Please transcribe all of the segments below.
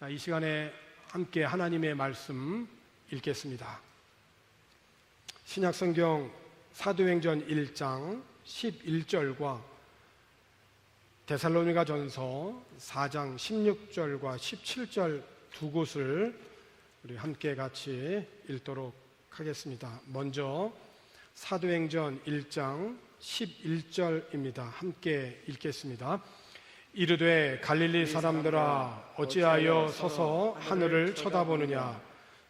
자, 이 시간에 함께 하나님의 말씀 읽겠습니다. 신약성경 사도행전 1장 11절과 데살로니가전서 4장 16절과 17절 두 곳을 우리 함께 같이 읽도록 하겠습니다. 먼저 사도행전 1장 11절입니다. 함께 읽겠습니다. 이르되 갈릴리 사람들아 어찌하여 서서 하늘을 쳐다보느냐.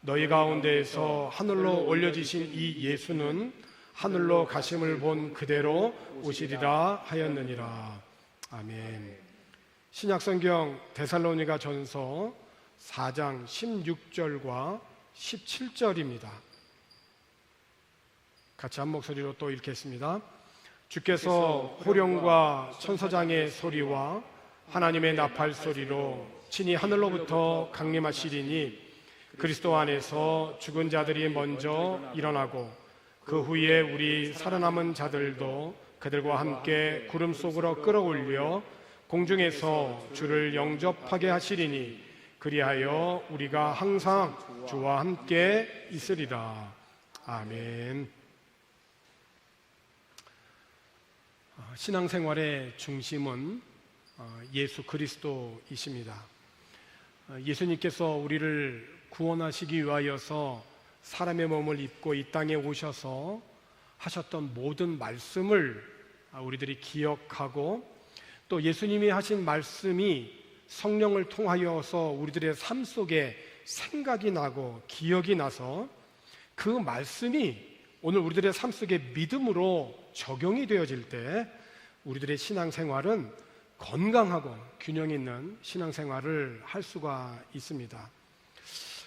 너희 가운데에서 하늘로 올려지신 이 예수는 하늘로 가심을 본 그대로 오시리라 하였느니라. 아멘. 신약성경 데살로니가전서 4장 16절과 17절입니다. 같이 한 목소리로 또 읽겠습니다. 주께서 호령과 천사장의 소리와 하나님의 나팔 소리로 친히 하늘로부터 강림하시리니 그리스도 안에서 죽은 자들이 먼저 일어나고 그 후에 우리 살아남은 자들도 그들과 함께 구름 속으로 끌어올려 공중에서 주를 영접하게 하시리니 그리하여 우리가 항상 주와 함께 있으리라. 아멘. 신앙생활의 중심은 예수 그리스도이십니다. 예수님께서 우리를 구원하시기 위하여서 사람의 몸을 입고 이 땅에 오셔서 하셨던 모든 말씀을 우리들이 기억하고 또 예수님이 하신 말씀이 성령을 통하여서 우리들의 삶 속에 생각이 나고 기억이 나서 그 말씀이 오늘 우리들의 삶 속에 믿음으로 적용이 되어질 때 우리들의 신앙생활은 건강하고 균형 있는 신앙생활을 할 수가 있습니다.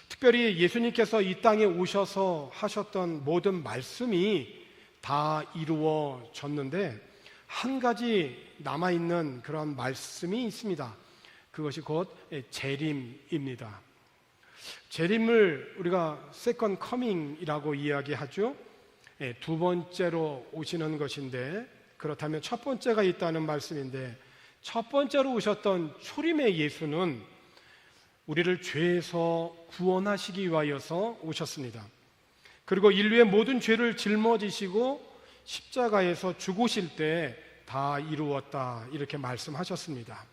특별히 예수님께서 이 땅에 오셔서 하셨던 모든 말씀이 다 이루어졌는데 한 가지 남아있는 그런 말씀이 있습니다. 그것이 곧 재림입니다. 재림을 우리가 세컨드 커밍이라고 이야기하죠. 두 번째로 오시는 것인데, 그렇다면 첫 번째가 있다는 말씀인데, 첫 번째로 오셨던 초림의 예수는 우리를 죄에서 구원하시기 위하여서 오셨습니다. 그리고 인류의 모든 죄를 짊어지시고 십자가에서 죽으실 때 다 이루었다 이렇게 말씀하셨습니다.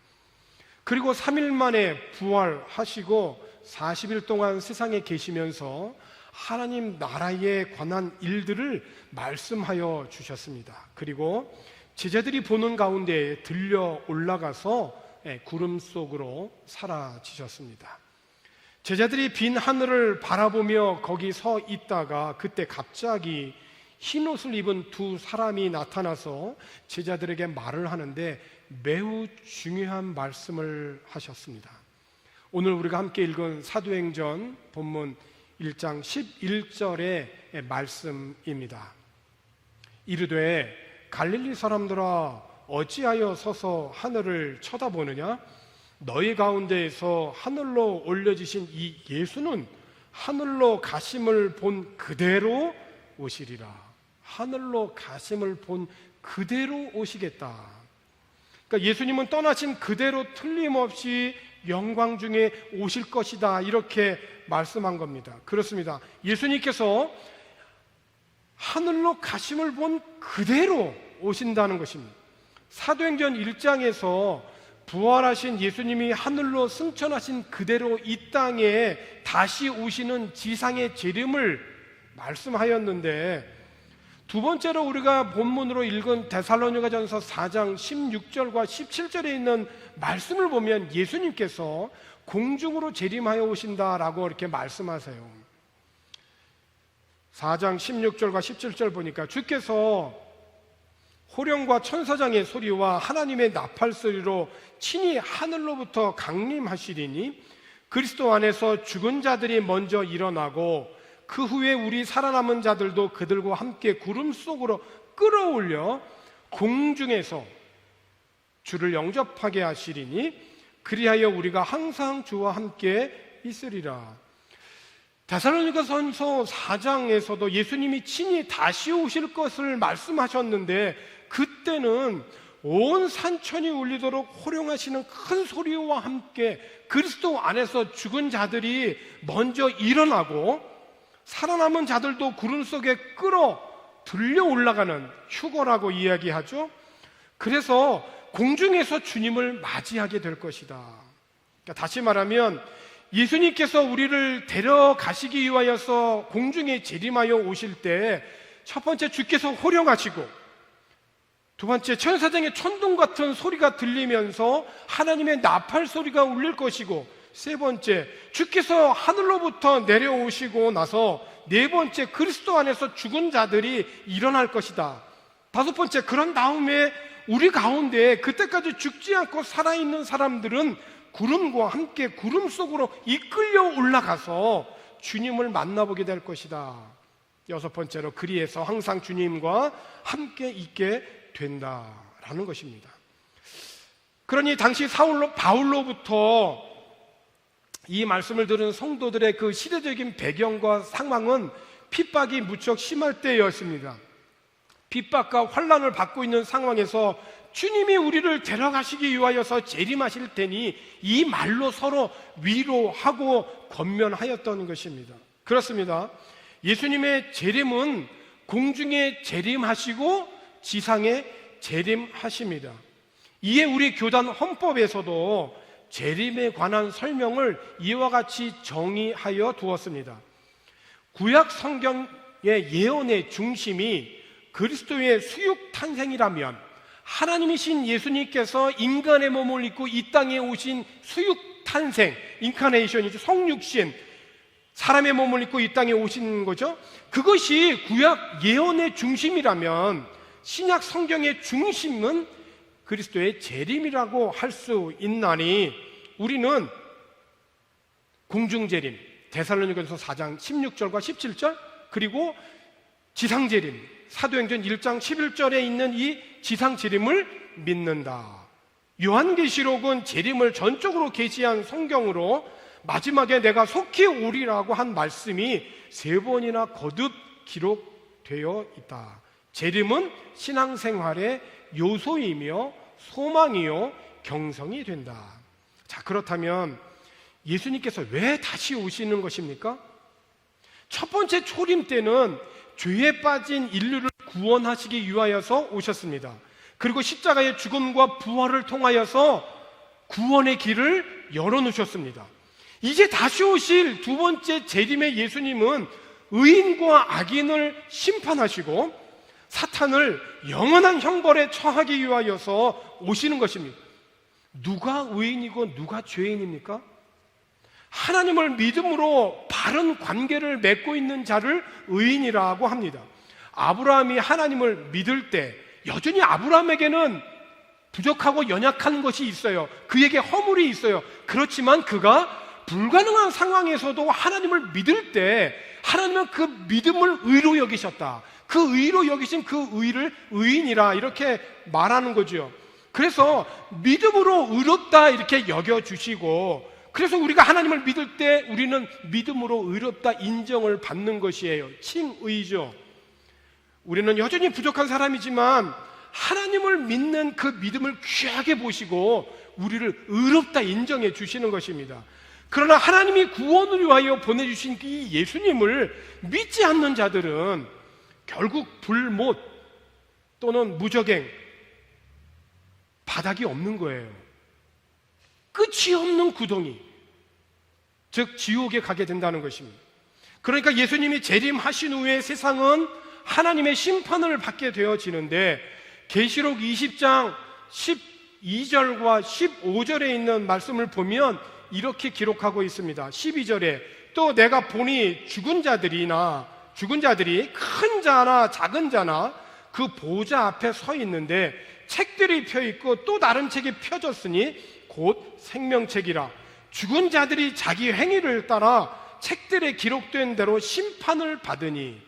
그리고 3일 만에 부활하시고 40일 동안 세상에 계시면서 하나님 나라에 관한 일들을 말씀하여 주셨습니다. 그리고 제자들이 보는 가운데 들려 올라가서 구름 속으로 사라지셨습니다. 제자들이 빈 하늘을 바라보며 거기 서 있다가 그때 갑자기 흰 옷을 입은 두 사람이 나타나서 제자들에게 말을 하는데 매우 중요한 말씀을 하셨습니다. 오늘 우리가 함께 읽은 사도행전 본문 1장 11절의 말씀입니다. 이르되 갈릴리 사람들아 어찌하여 서서 하늘을 쳐다보느냐. 너희 가운데에서 하늘로 올려지신 이 예수는 하늘로 가심을 본 그대로 오시리라. 하늘로 가심을 본 그대로 오시겠다. 그러니까 예수님은 떠나신 그대로 틀림없이 영광 중에 오실 것이다 이렇게 말씀한 겁니다. 그렇습니다. 예수님께서 하늘로 가심을 본 그대로 오신다는 것입니다. 사도행전 1장에서 부활하신 예수님이 하늘로 승천하신 그대로 이 땅에 다시 오시는 지상의 재림을 말씀하였는데, 두 번째로 우리가 본문으로 읽은 데살로니가전서 4장 16절과 17절에 있는 말씀을 보면 예수님께서 공중으로 재림하여 오신다라고 이렇게 말씀하세요. 4장 16절과 17절 보니까 주께서 호령과 천사장의 소리와 하나님의 나팔 소리로 친히 하늘로부터 강림하시리니 그리스도 안에서 죽은 자들이 먼저 일어나고 그 후에 우리 살아남은 자들도 그들과 함께 구름 속으로 끌어올려 공중에서 주를 영접하게 하시리니 그리하여 우리가 항상 주와 함께 있으리라. 데살로니가전서 4장에서도 예수님이 친히 다시 오실 것을 말씀하셨는데 그때는 온 산천이 울리도록 호령하시는 큰 소리와 함께 그리스도 안에서 죽은 자들이 먼저 일어나고 살아남은 자들도 구름 속에 끌어 들려 올라가는 휴거라고 이야기하죠. 그래서 공중에서 주님을 맞이하게 될 것이다. 그러니까 다시 말하면 예수님께서 우리를 데려가시기 위하여서 공중에 재림하여 오실 때 첫 번째 주께서 호령하시고, 두 번째 천사장의 천둥 같은 소리가 들리면서 하나님의 나팔 소리가 울릴 것이고, 세 번째 주께서 하늘로부터 내려오시고 나서 네 번째 그리스도 안에서 죽은 자들이 일어날 것이다. 다섯 번째, 그런 다음에 우리 가운데 그때까지 죽지 않고 살아있는 사람들은 구름과 함께 구름 속으로 이끌려 올라가서 주님을 만나보게 될 것이다. 여섯 번째로, 그리해서 항상 주님과 함께 있게 된다라는 것입니다. 그러니 당시 바울로부터 이 말씀을 들은 성도들의 그 시대적인 배경과 상황은 핍박이 무척 심할 때였습니다. 핍박과 환난을 받고 있는 상황에서 주님이 우리를 데려가시기 위하여서 재림하실 테니 이 말로 서로 위로하고 권면하였던 것입니다. 그렇습니다. 예수님의 재림은 공중에 재림하시고 지상에 재림하십니다. 이에 우리 교단 헌법에서도 재림에 관한 설명을 이와 같이 정의하여 두었습니다. 구약 성경의 예언의 중심이 그리스도의 수육 탄생이라면 하나님이신 예수님께서 인간의 몸을 입고 이 땅에 오신 수육 탄생, 인카네이션이죠. 성육신, 사람의 몸을 입고 이 땅에 오신 거죠. 그것이 구약 예언의 중심이라면 신약 성경의 중심은 그리스도의 재림이라고 할 수 있나니, 우리는 공중재림, 데살로니가전서 4장 16절과 17절, 그리고 지상재림, 사도행전 1장 11절에 있는 이 지상재림을 믿는다. 요한계시록은 재림을 전적으로 계시한 성경으로 마지막에 내가 속히 오리라고 한 말씀이 3번이나 거듭 기록되어 있다. 재림은 신앙생활의 요소이며 소망이요 경성이 된다. 자, 그렇다면 예수님께서 왜 다시 오시는 것입니까? 첫 번째 초림 때는 죄에 빠진 인류를 구원하시기 위하여서 오셨습니다. 그리고 십자가의 죽음과 부활을 통하여서 구원의 길을 열어놓으셨습니다. 이제 다시 오실 두 번째 재림의 예수님은 의인과 악인을 심판하시고 사탄을 영원한 형벌에 처하기 위하여서 오시는 것입니다. 누가 의인이고 누가 죄인입니까? 하나님을 믿음으로 바른 관계를 맺고 있는 자를 의인이라고 합니다. 아브라함이 하나님을 믿을 때 여전히 아브라함에게는 부족하고 연약한 것이 있어요. 그에게 허물이 있어요. 그렇지만 그가 불가능한 상황에서도 하나님을 믿을 때 하나님은 그 믿음을 의로 여기셨다. 그 의로 여기신 그 의를 의인이라 이렇게 말하는 거죠. 그래서 믿음으로 의롭다 이렇게 여겨주시고, 그래서 우리가 하나님을 믿을 때 우리는 믿음으로 의롭다 인정을 받는 것이에요. 칭의죠. 우리는 여전히 부족한 사람이지만 하나님을 믿는 그 믿음을 귀하게 보시고 우리를 의롭다 인정해 주시는 것입니다. 그러나 하나님이 구원을 위하여 보내주신 이 예수님을 믿지 않는 자들은 결국 불못 또는 무적행, 바닥이 없는 거예요. 끝이 없는 구덩이, 즉 지옥에 가게 된다는 것입니다. 그러니까 예수님이 재림하신 후에 세상은 하나님의 심판을 받게 되어지는데, 계시록 20장 12절과 15절에 있는 말씀을 보면 이렇게 기록하고 있습니다. 12절에 또 내가 보니 죽은 자들이 큰 자나 작은 자나 그 보좌 앞에 서 있는데 책들이 펴 있고 또 다른 책이 펴졌으니 곧 생명책이라. 죽은 자들이 자기 행위를 따라 책들에 기록된 대로 심판을 받으니,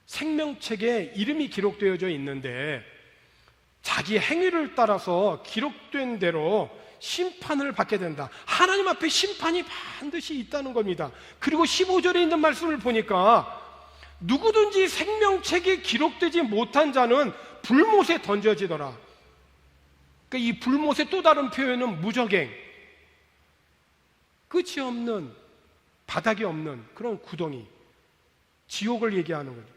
생명책에 이름이 기록되어져 있는데 자기 행위를 따라서 기록된 대로 심판을 받게 된다. 하나님 앞에 심판이 반드시 있다는 겁니다. 그리고 15절에 있는 말씀을 보니까 누구든지 생명책에 기록되지 못한 자는 불못에 던져지더라. 그러니까 이 불못의 또 다른 표현은 무적행, 끝이 없는, 바닥이 없는 그런 구덩이, 지옥을 얘기하는 거죠.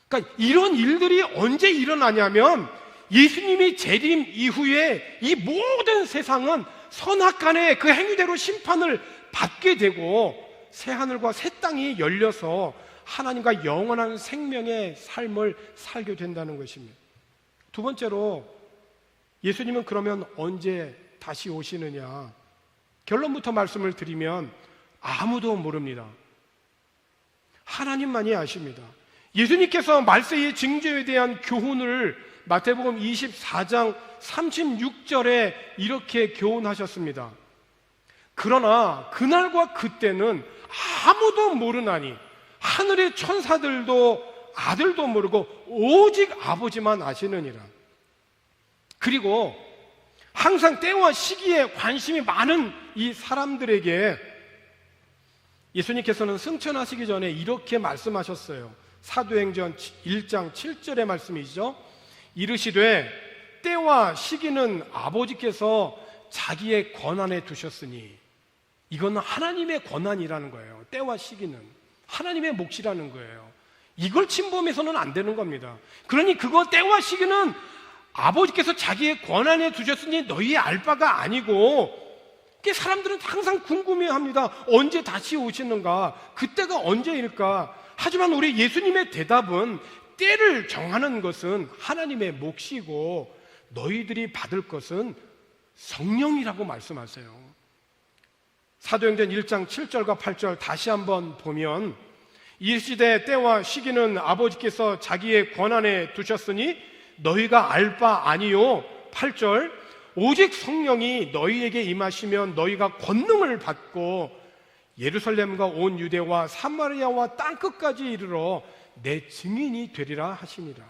그러니까 이런 일들이 언제 일어나냐면 예수님이 재림 이후에 이 모든 세상은 선악간의 그 행위대로 심판을 받게 되고 새하늘과 새 땅이 열려서 하나님과 영원한 생명의 삶을 살게 된다는 것입니다. 두 번째로, 예수님은 그러면 언제 다시 오시느냐? 결론부터 말씀을 드리면 아무도 모릅니다. 하나님만이 아십니다. 예수님께서 말세의 징조에 대한 교훈을 마태복음 24장 36절에 이렇게 교훈하셨습니다. 그러나 그날과 그때는 아무도 모르나니 하늘의 천사들도 아들도 모르고 오직 아버지만 아시느니라. 그리고 항상 때와 시기에 관심이 많은 이 사람들에게 예수님께서는 승천하시기 전에 이렇게 말씀하셨어요. 사도행전 1장 7절의 말씀이죠. 이르시되 때와 시기는 아버지께서 자기의 권한에 두셨으니, 이건 하나님의 권한이라는 거예요. 때와 시기는 하나님의 몫이라는 거예요. 이걸 침범해서는 안 되는 겁니다. 그러니 그거 때와 시기는 아버지께서 자기의 권한에 두셨으니 너희의 알 바가 아니고, 사람들은 항상 궁금해합니다. 언제 다시 오시는가? 그때가 언제일까? 하지만 우리 예수님의 대답은 때를 정하는 것은 하나님의 몫이고 너희들이 받을 것은 성령이라고 말씀하세요. 사도행전 1장 7절과 8절 다시 한번 보면, 이 시대 때와 시기는 아버지께서 자기의 권한에 두셨으니 너희가 알 바 아니요. 8절, 오직 성령이 너희에게 임하시면 너희가 권능을 받고 예루살렘과 온 유대와 사마리아와 땅끝까지 이르러 내 증인이 되리라 하시니라.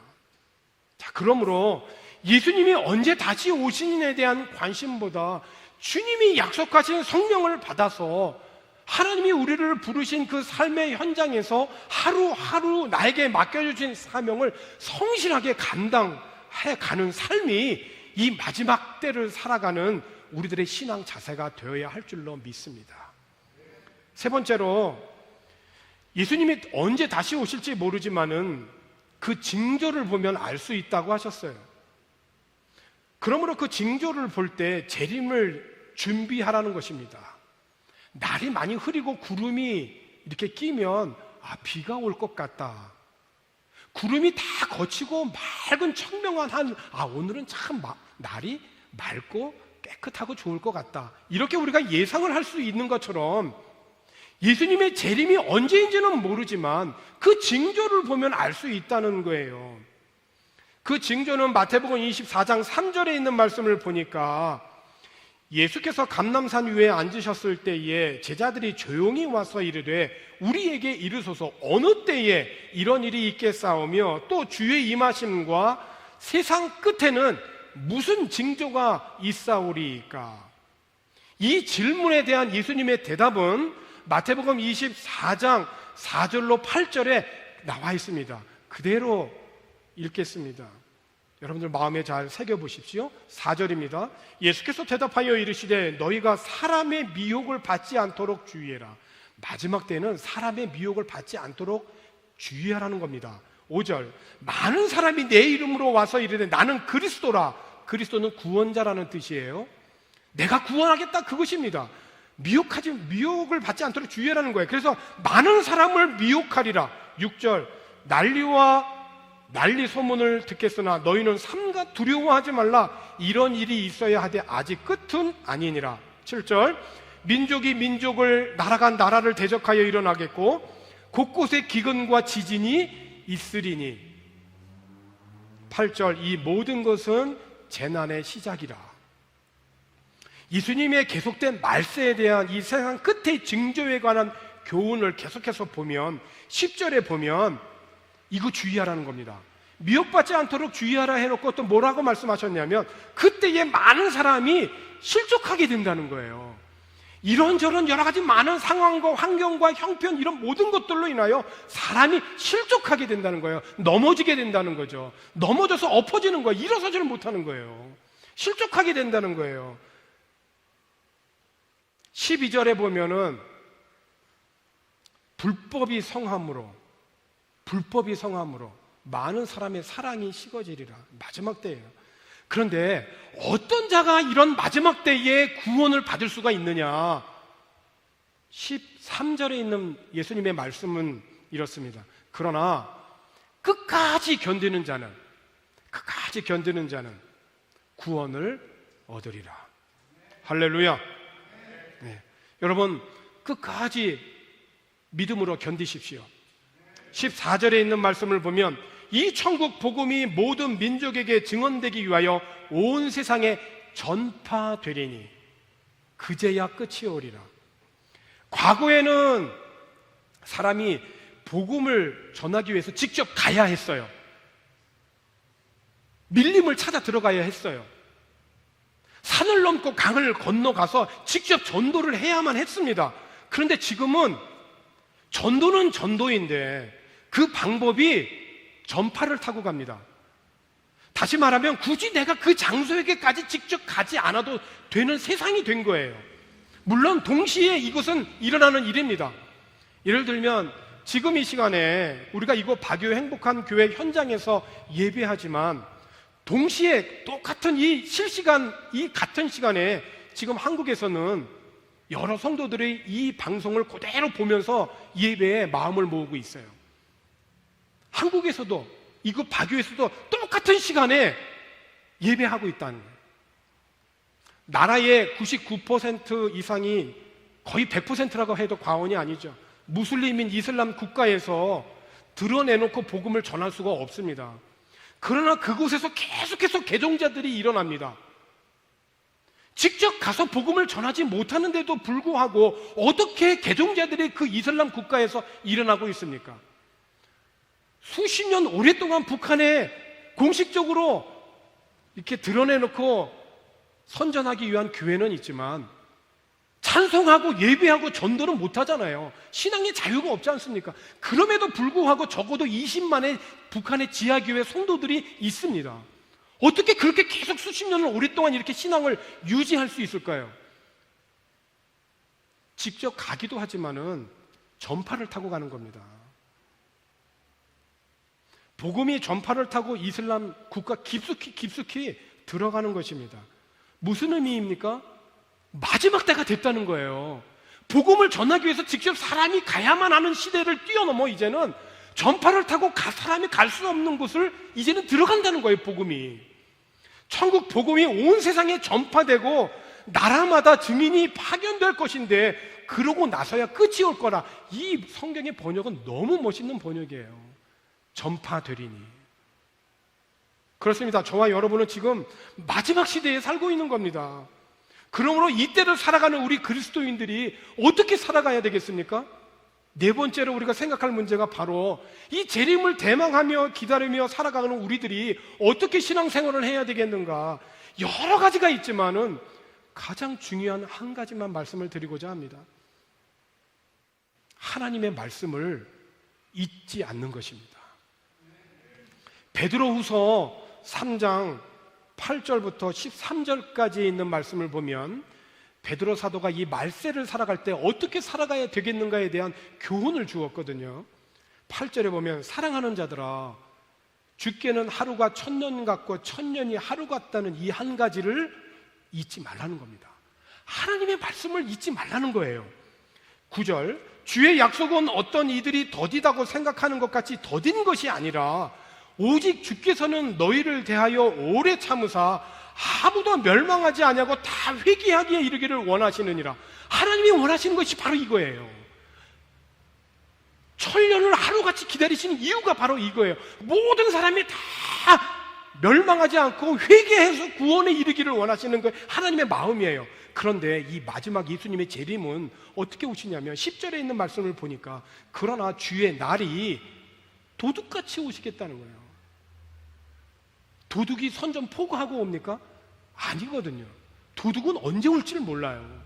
자, 그러므로 예수님이 언제 다시 오시느냐에 대한 관심보다 주님이 약속하신 성령을 받아서 하나님이 우리를 부르신 그 삶의 현장에서 하루하루 나에게 맡겨주신 사명을 성실하게 감당해 가는 삶이 이 마지막 때를 살아가는 우리들의 신앙 자세가 되어야 할 줄로 믿습니다. 세 번째로, 예수님이 언제 다시 오실지 모르지만은 그 징조를 보면 알 수 있다고 하셨어요. 그러므로 그 징조를 볼 때 재림을 준비하라는 것입니다. 날이 많이 흐리고 구름이 이렇게 끼면 비가 올 것 같다. 구름이 다 거치고 맑은 청명한 오늘은 참 날이 맑고 깨끗하고 좋을 것 같다. 이렇게 우리가 예상을 할 수 있는 것처럼 예수님의 재림이 언제인지는 모르지만 그 징조를 보면 알 수 있다는 거예요. 그 징조는 마태복음 24장 3절에 있는 말씀을 보니까 예수께서 감람산 위에 앉으셨을 때에 제자들이 조용히 와서 이르되 우리에게 이르소서 어느 때에 이런 일이 있겠사오며 또 주의 임하심과 세상 끝에는 무슨 징조가 있사오리이까? 이 질문에 대한 예수님의 대답은 마태복음 24장 4절로 8절에 나와 있습니다. 그대로 읽겠습니다. 여러분들 마음에 잘 새겨보십시오. 4절입니다. 예수께서 대답하여 이르시되 너희가 사람의 미혹을 받지 않도록 주의해라. 마지막 때는 사람의 미혹을 받지 않도록 주의하라는 겁니다. 5절, 많은 사람이 내 이름으로 와서 이르되 나는 그리스도라. 그리스도는 구원자라는 뜻이에요. 내가 구원하겠다, 그것입니다. 미혹을 받지 않도록 주의하라는 거예요. 그래서 많은 사람을 미혹하리라. 6절, 난리 소문을 듣겠으나 너희는 삼가 두려워하지 말라. 이런 일이 있어야 하되 아직 끝은 아니니라. 7절, 민족이 민족을, 나라가 나라를 대적하여 일어나겠고 곳곳에 기근과 지진이 있으리니. 8절, 이 모든 것은 재난의 시작이라. 예수님의 계속된 말세에 대한 이 세상 끝의 징조에 관한 교훈을 계속해서 보면 10절에 보면 이거 주의하라는 겁니다. 미혹받지 않도록 주의하라 해놓고 또 뭐라고 말씀하셨냐면 그때에 많은 사람이 실족하게 된다는 거예요. 이런저런 여러 가지 많은 상황과 환경과 형편 이런 모든 것들로 인하여 사람이 실족하게 된다는 거예요. 넘어지게 된다는 거죠. 넘어져서 엎어지는 거예요. 일어서지를 못하는 거예요. 실족하게 된다는 거예요. 12절에 보면은 불법이 성함으로 많은 사람의 사랑이 식어지리라. 마지막 때예요. 그런데 어떤 자가 이런 마지막 때에 구원을 받을 수가 있느냐? 13절에 있는 예수님의 말씀은 이렇습니다. 그러나 끝까지 견디는 자는 구원을 얻으리라. 할렐루야. 네. 여러분, 끝까지 믿음으로 견디십시오. 14절에 있는 말씀을 보면 이 천국 복음이 모든 민족에게 증언되기 위하여 온 세상에 전파되리니 그제야 끝이 오리라. 과거에는 사람이 복음을 전하기 위해서 직접 가야 했어요. 밀림을 찾아 들어가야 했어요. 산을 넘고 강을 건너가서 직접 전도를 해야만 했습니다. 그런데 지금은 전도는 전도인데 그 방법이 전파를 타고 갑니다. 다시 말하면 굳이 내가 그 장소에게까지 직접 가지 않아도 되는 세상이 된 거예요. 물론 동시에 이것은 일어나는 일입니다. 예를 들면 지금 이 시간에 우리가 이곳 바교 행복한 교회 현장에서 예배하지만 동시에 똑같은 이 실시간 이 같은 시간에 지금 한국에서는 여러 성도들이 이 방송을 그대로 보면서 예배에 마음을 모으고 있어요. 한국에서도 이곳 바교에서도 똑같은 시간에 예배하고 있다는 거예요. 나라의 99% 이상이 거의 100%라고 해도 과언이 아니죠. 무슬림인 이슬람 국가에서 드러내놓고 복음을 전할 수가 없습니다. 그러나 그곳에서 계속해서 개종자들이 일어납니다. 직접 가서 복음을 전하지 못하는데도 불구하고 어떻게 개종자들이 그 이슬람 국가에서 일어나고 있습니까? 수십 년 오랫동안 북한에 공식적으로 이렇게 드러내놓고 선전하기 위한 교회는 있지만 찬송하고 예배하고 전도는 못하잖아요. 신앙의 자유가 없지 않습니까? 그럼에도 불구하고 적어도 20만의 북한의 지하교회 성도들이 있습니다. 어떻게 그렇게 계속 수십 년을 오랫동안 이렇게 신앙을 유지할 수 있을까요? 직접 가기도 하지만은 전파를 타고 가는 겁니다. 복음이 전파를 타고 이슬람 국가 깊숙이 들어가는 것입니다. 무슨 의미입니까? 마지막 때가 됐다는 거예요. 복음을 전하기 위해서 직접 사람이 가야만 하는 시대를 뛰어넘어 이제는 전파를 타고 사람이 갈 수 없는 곳을 이제는 들어간다는 거예요. 복음이 천국 복음이 온 세상에 전파되고 나라마다 증인이 파견될 것인데 그러고 나서야 끝이 올 거라. 이 성경의 번역은 너무 멋있는 번역이에요. 전파되리니. 그렇습니다. 저와 여러분은 지금 마지막 시대에 살고 있는 겁니다. 그러므로 이때를 살아가는 우리 그리스도인들이 어떻게 살아가야 되겠습니까? 네 번째로 우리가 생각할 문제가 바로 이 재림을 대망하며 기다리며 살아가는 우리들이 어떻게 신앙생활을 해야 되겠는가. 여러 가지가 있지만은 가장 중요한 한 가지만 말씀을 드리고자 합니다. 하나님의 말씀을 잊지 않는 것입니다. 베드로후서 3장 8절부터 13절까지 있는 말씀을 보면 베드로 사도가 이 말세를 살아갈 때 어떻게 살아가야 되겠는가에 대한 교훈을 주었거든요. 8절에 보면 사랑하는 자들아 주께는 하루가 1000년 같고 1000년이 하루 같다는 이 한 가지를 잊지 말라는 겁니다. 하나님의 말씀을 잊지 말라는 거예요. 9절 주의 약속은 어떤 이들이 더디다고 생각하는 것 같이 더딘 것이 아니라 오직 주께서는 너희를 대하여 오래 참으사 아무도 멸망하지 아니하고 다 회개하기에 이르기를 원하시느니라. 하나님이 원하시는 것이 바로 이거예요. 1000년을 하루같이 기다리시는 이유가 바로 이거예요. 모든 사람이 다 멸망하지 않고 회개해서 구원에 이르기를 원하시는 게 하나님의 마음이에요. 그런데 이 마지막 예수님의 재림은 어떻게 오시냐면 10절에 있는 말씀을 보니까 그러나 주의 날이 도둑같이 오시겠다는 거예요. 도둑이 선전 포고하고 옵니까? 아니거든요. 도둑은 언제 올지를 몰라요.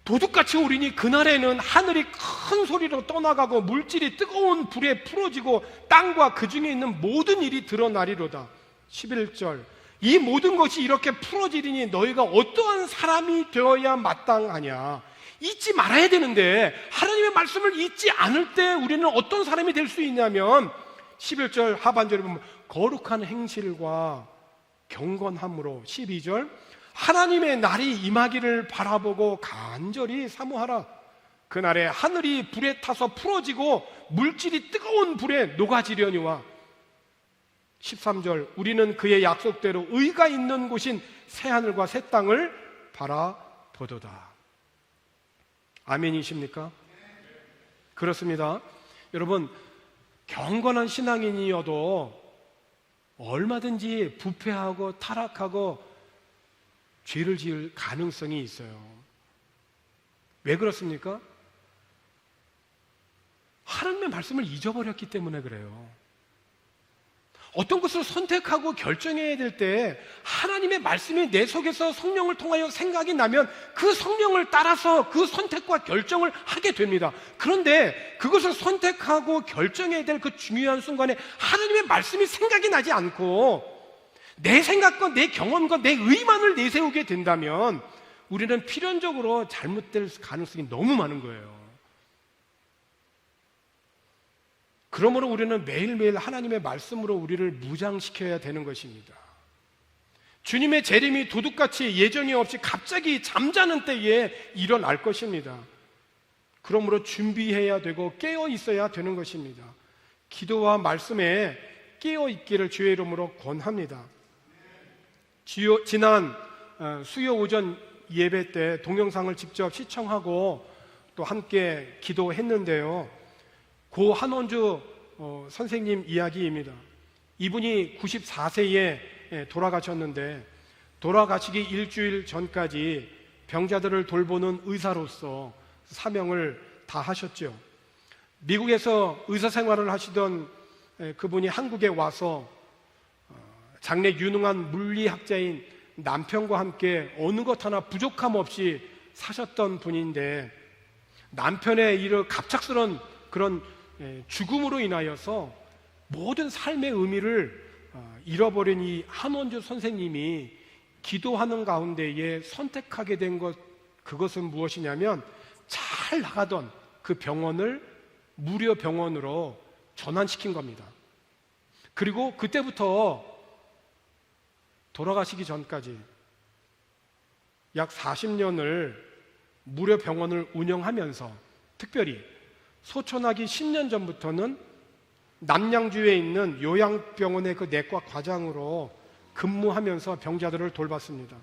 도둑같이 오리니 그날에는 하늘이 큰 소리로 떠나가고 물질이 뜨거운 불에 풀어지고 땅과 그 중에 있는 모든 일이 드러나리로다. 11절 이 모든 것이 이렇게 풀어지리니 너희가 어떠한 사람이 되어야 마땅하냐. 잊지 말아야 되는데 하나님의 말씀을 잊지 않을 때 우리는 어떤 사람이 될 수 있냐면 11절 하반절에 보면 거룩한 행실과 경건함으로 12절 하나님의 날이 임하기를 바라보고 간절히 사모하라. 그날에 하늘이 불에 타서 풀어지고 물질이 뜨거운 불에 녹아지려니와 13절 우리는 그의 약속대로 의가 있는 곳인 새하늘과 새 땅을 바라보도다. 아멘이십니까? 그렇습니다. 여러분, 경건한 신앙인이어도 얼마든지 부패하고 타락하고 죄를 지을 가능성이 있어요. 왜 그렇습니까? 하나님의 말씀을 잊어버렸기 때문에 그래요. 어떤 것을 선택하고 결정해야 될 때 하나님의 말씀이 내 속에서 성령을 통하여 생각이 나면 그 성령을 따라서 그 선택과 결정을 하게 됩니다. 그런데 그것을 선택하고 결정해야 될 그 중요한 순간에 하나님의 말씀이 생각이 나지 않고 내 생각과 내 경험과 내 의만을 내세우게 된다면 우리는 필연적으로 잘못될 가능성이 너무 많은 거예요. 그러므로 우리는 매일매일 하나님의 말씀으로 우리를 무장시켜야 되는 것입니다. 주님의 재림이 도둑같이 예정이 없이 갑자기 잠자는 때에 일어날 것입니다. 그러므로 준비해야 되고 깨어 있어야 되는 것입니다. 기도와 말씀에 깨어 있기를 주의 이름으로 권합니다. 지난 수요 오전 예배 때 동영상을 직접 시청하고 또 함께 기도했는데요. 고 한원주 선생님 이야기입니다. 이분이 94세에 돌아가셨는데 돌아가시기 일주일 전까지 병자들을 돌보는 의사로서 사명을 다하셨죠. 미국에서 의사 생활을 하시던 그분이 한국에 와서 장래 유능한 물리학자인 남편과 함께 어느 것 하나 부족함 없이 사셨던 분인데 남편의 이런 갑작스런 그런 죽음으로 인하여서 모든 삶의 의미를 잃어버린 이 한원주 선생님이 기도하는 가운데에 선택하게 된 것, 그것은 무엇이냐면 잘 나가던 그 병원을 무료 병원으로 전환시킨 겁니다. 그리고 그때부터 돌아가시기 전까지 약 40년을 무료 병원을 운영하면서 특별히 소천하기 10년 전부터는 남양주에 있는 요양병원의 그 내과 과장으로 근무하면서 병자들을 돌봤습니다.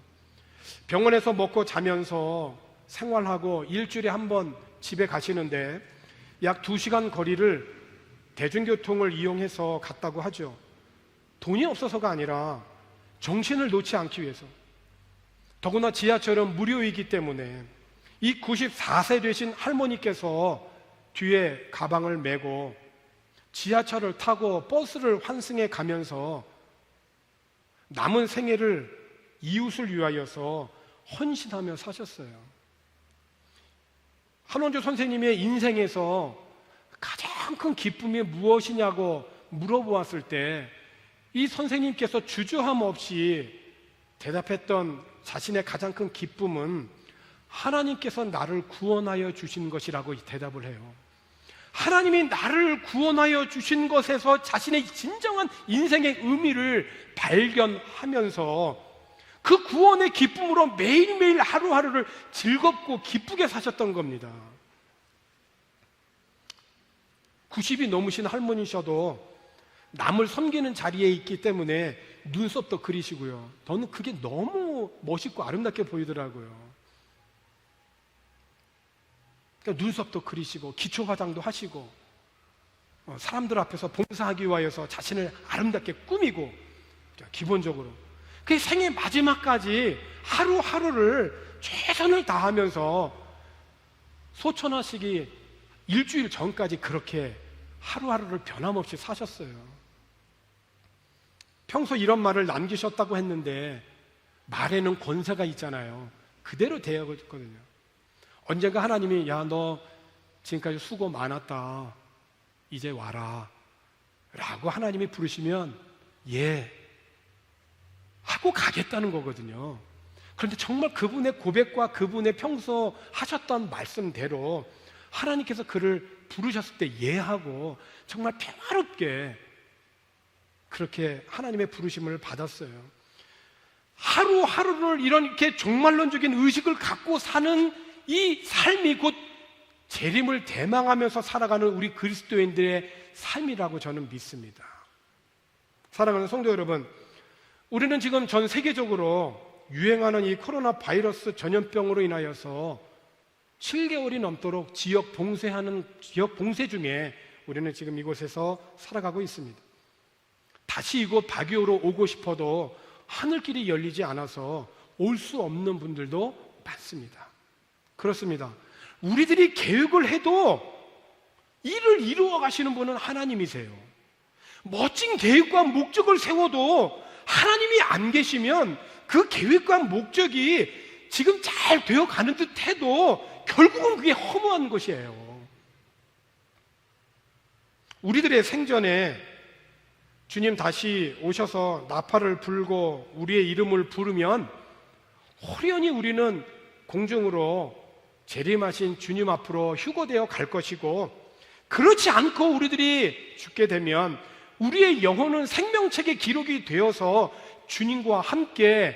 병원에서 먹고 자면서 생활하고 일주일에 한 번 집에 가시는데 약 2시간 거리를 대중교통을 이용해서 갔다고 하죠. 돈이 없어서가 아니라 정신을 놓지 않기 위해서. 더구나 지하철은 무료이기 때문에 이 94세 되신 할머니께서 뒤에 가방을 메고 지하철을 타고 버스를 환승해 가면서 남은 생애를 이웃을 위하여서 헌신하며 사셨어요. 한원주 선생님의 인생에서 가장 큰 기쁨이 무엇이냐고 물어보았을 때 이 선생님께서 주저함 없이 대답했던 자신의 가장 큰 기쁨은 하나님께서 나를 구원하여 주신 것이라고 대답을 해요. 하나님이 나를 구원하여 주신 것에서 자신의 진정한 인생의 의미를 발견하면서 그 구원의 기쁨으로 매일매일 하루하루를 즐겁고 기쁘게 사셨던 겁니다. 90이 넘으신 할머니셔도 남을 섬기는 자리에 있기 때문에 눈썹도 그리시고요. 저는 그게 너무 멋있고 아름답게 보이더라고요. 그러니까 눈썹도 그리시고 기초 화장도 하시고 사람들 앞에서 봉사하기 위하여서 자신을 아름답게 꾸미고 기본적으로 그 생애 마지막까지 하루하루를 최선을 다하면서 소천하시기 일주일 전까지 그렇게 하루하루를 변함없이 사셨어요. 평소 이런 말을 남기셨다고 했는데 말에는 권세가 있잖아요. 그대로 되었거든요. 언젠가 하나님이 야, 너 지금까지 수고 많았다. 이제 와라. 라고 하나님이 부르시면 예, 하고 가겠다는 거거든요. 그런데 정말 그분의 고백과 그분의 평소 하셨던 말씀대로 하나님께서 그를 부르셨을 때 예하고 정말 평화롭게 그렇게 하나님의 부르심을 받았어요. 하루하루를 이렇게 종말론적인 의식을 갖고 사는 이 삶이 곧 재림을 대망하면서 살아가는 우리 그리스도인들의 삶이라고 저는 믿습니다. 사랑하는 성도 여러분, 우리는 지금 전 세계적으로 유행하는 이 코로나 바이러스 전염병으로 인하여서 7개월이 넘도록 지역 봉쇄 중에 우리는 지금 이곳에서 살아가고 있습니다. 다시 이곳 바기오로 오고 싶어도 하늘길이 열리지 않아서 올 수 없는 분들도 많습니다. 그렇습니다. 우리들이 계획을 해도 일을 이루어 가시는 분은 하나님이세요. 멋진 계획과 목적을 세워도 하나님이 안 계시면 그 계획과 목적이 지금 잘 되어 가는 듯 해도 결국은 그게 허무한 것이에요. 우리들의 생전에 주님 다시 오셔서 나팔을 불고 우리의 이름을 부르면 호련히 우리는 공중으로 재림하신 주님 앞으로 휴거되어 갈 것이고, 그렇지 않고 우리들이 죽게 되면 우리의 영혼은 생명책에 기록이 되어서 주님과 함께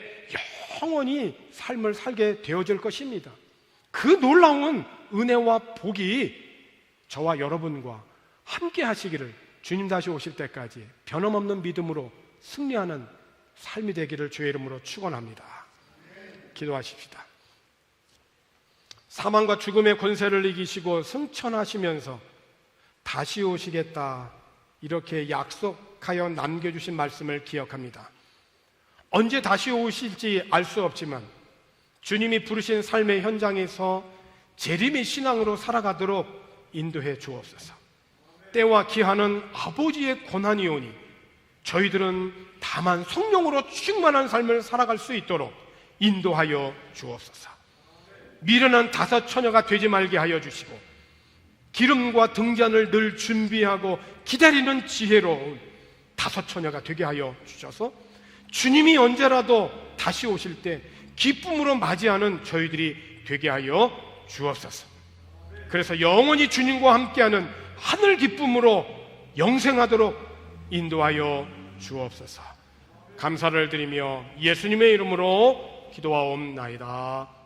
영원히 삶을 살게 되어질 것입니다. 그 놀라운 은혜와 복이 저와 여러분과 함께 하시기를 주님 다시 오실 때까지 변함없는 믿음으로 승리하는 삶이 되기를 주의 이름으로 축원합니다. 기도하십시다. 사망과 죽음의 권세를 이기시고 승천하시면서 다시 오시겠다, 이렇게 약속하여 남겨주신 말씀을 기억합니다. 언제 다시 오실지 알 수 없지만 주님이 부르신 삶의 현장에서 재림의 신앙으로 살아가도록 인도해 주옵소서. 때와 기한은 아버지의 권한이오니 저희들은 다만 성령으로 충만한 삶을 살아갈 수 있도록 인도하여 주옵소서. 미련한 다섯 처녀가 되지 말게 하여 주시고 기름과 등잔을 늘 준비하고 기다리는 지혜로운 다섯 처녀가 되게 하여 주셔서 주님이 언제라도 다시 오실 때 기쁨으로 맞이하는 저희들이 되게 하여 주옵소서. 그래서 영원히 주님과 함께하는 하늘 기쁨으로 영생하도록 인도하여 주옵소서. 감사를 드리며 예수님의 이름으로 기도하옵나이다.